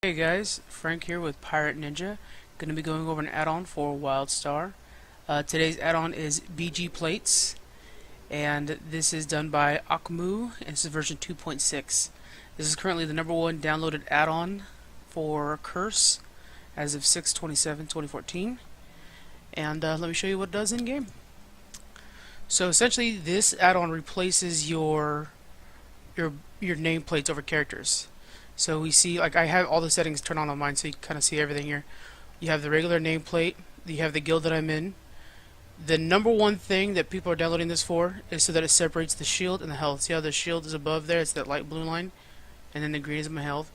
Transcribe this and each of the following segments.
Hey guys, Frank here with Pirate Ninja. Going to be going over an add-on for Wildstar. Today's add-on is BijiPlates, and this is done by Akmu, and this is version 2.6. This is currently the #1 downloaded add-on for Curse as of 6/27/2014. And let me show you what it does in game. So essentially, this add-on replaces your nameplates over characters. So we see, like, I have all the settings turned on mine, so you can kind of see everything here. You have the regular nameplate, you have the guild that I'm in. The #1 thing that people are downloading this for is so that it separates the shield and the health. See how the shield is above there? It's that light blue line, and then the green is my health.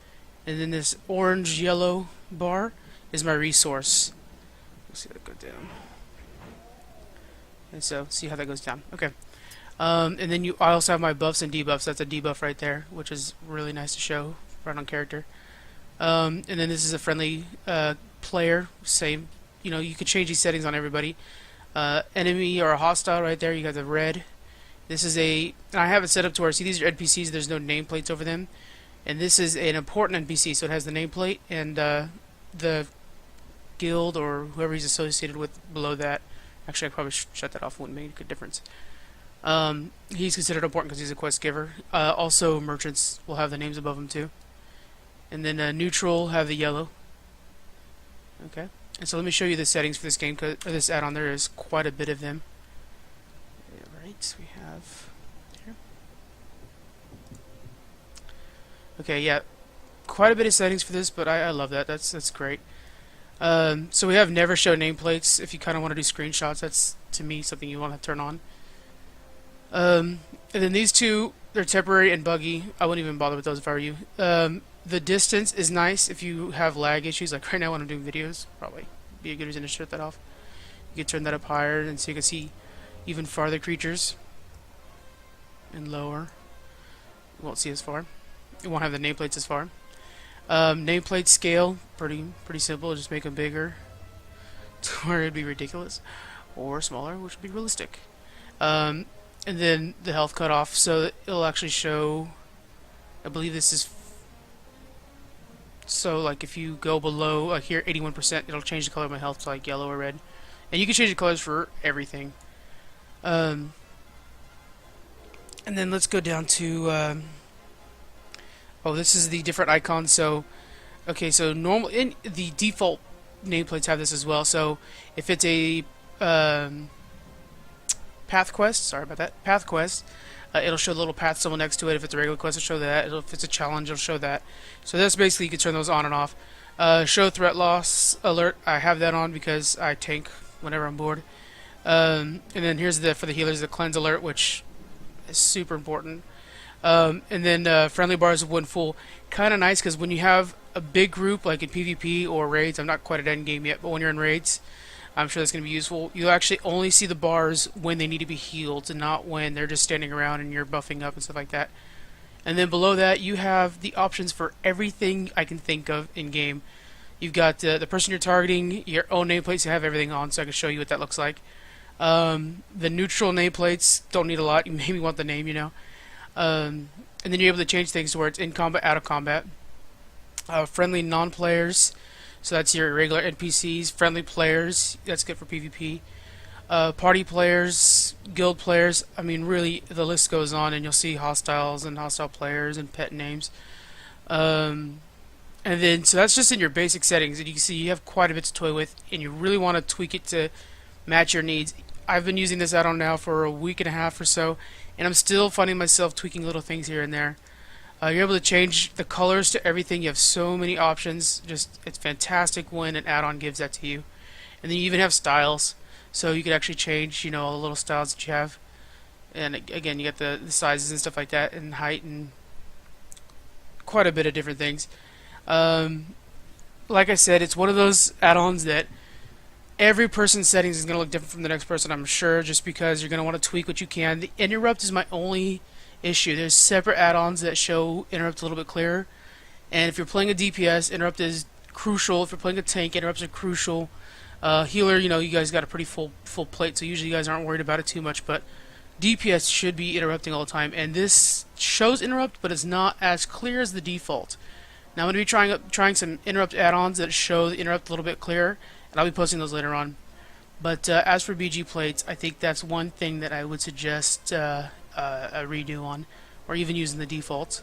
And then this orange-yellow bar is my resource. Let's see that go down. And so, see how that goes down. Okay. And then I also have my buffs and debuffs. That's a debuff right there, which is really nice to show right on character. And then this is a friendly player. Same, you could change these settings on everybody. Enemy or a hostile right there. You got the red. This is and I have it set up to where, see, these are NPCs. There's no nameplates over them, and this is an important NPC, so it has the nameplate and the guild or whoever he's associated with below that. Actually, I probably shut that off. Wouldn't make a difference. He's considered important because he's a quest giver. Also, merchants will have the names above them too. And then neutral have the yellow. Okay. And so let me show you the settings for this game, or this add-on. There is quite a bit of them. Right, we have here. Okay, yeah, quite a bit of settings for this, but I love that. That's great. So we have never show nameplates. If you kind of want to do screenshots, that's to me something you want to turn on. And then these two, they're temporary and buggy. I wouldn't even bother with those if I were you. The distance is nice if you have lag issues, like right now when I'm doing videos. Probably be a good reason to shut that off. You can turn that up higher, and so you can see even farther creatures. And lower. You won't see as far. You won't have the nameplates as far. Nameplate scale, pretty simple. Just make them bigger to where it'd be ridiculous, or smaller, which would be realistic. And then the health cutoff, so it'll actually show, I believe this is, so like if you go below, like here 81%, it'll change the color of my health to like yellow or red. And you can change the colors for everything. And then let's go down to, this is the different icons. So, okay, so normal, in the default nameplates have this as well. So if it's a, path quest, sorry about that, path quest, it'll show the little path symbol next to it. If it's a regular quest, it'll show that. If it's a challenge, it'll show that. So that's basically, you can turn those on and off. Show threat loss alert, I have that on because I tank whenever I'm bored. And then here's for the healers, the cleanse alert, which is super important. And then friendly bars when full, kind of nice because when you have a big group like in PvP or raids, I'm not quite at end game yet, but when you're in raids, I'm sure that's going to be useful. You actually only see the bars when they need to be healed, and not when they're just standing around and you're buffing up and stuff like that. And then below that, you have the options for everything I can think of in game. You've got the person you're targeting, your own nameplates. You have everything on, so I can show you what that looks like. The neutral nameplates don't need a lot. You maybe want the name, and then you're able to change things to where it's in combat, out of combat. Friendly non-players. So that's your regular NPCs, friendly players, that's good for PvP. Party players, guild players, I mean really the list goes on, and you'll see hostiles and hostile players and pet names. And then, so that's just in your basic settings, and you can see you have quite a bit to toy with, and you really want to tweak it to match your needs. I've been using this add-on now for a week and a half or so, and I'm still finding myself tweaking little things here and there. You're able to change the colors to everything. You have so many options. It's fantastic when an add-on gives that to you. And then you even have styles, so you can actually change, all the little styles that you have. And again, you got the sizes and stuff like that, and height, and quite a bit of different things. Like I said, it's one of those add-ons that every person's settings is going to look different from the next person, I'm sure, just because you're going to want to tweak what you can. The interrupt is my only issue. There's separate add-ons that show interrupt a little bit clearer, and if you're playing a DPS, interrupt is crucial. If you're playing a tank, interrupts are crucial. Healer, you guys got a pretty full plate, so usually you guys aren't worried about it too much, but DPS should be interrupting all the time, and this shows interrupt, but it's not as clear as the default. Now I'm going to be trying some interrupt add-ons that show the interrupt a little bit clearer, and I'll be posting those later on. But as for BijiPlates, I think that's one thing that I would suggest a redo on, or even using the defaults.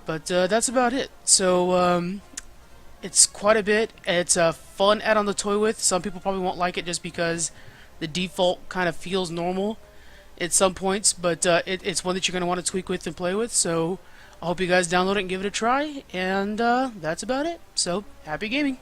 But that's about it. So it's quite a bit. It's a fun add-on to toy with. Some people probably won't like it just because the default kind of feels normal at some points, but it's one that you're going to want to tweak with and play with. So I hope you guys download it and give it a try. And that's about it. So happy gaming.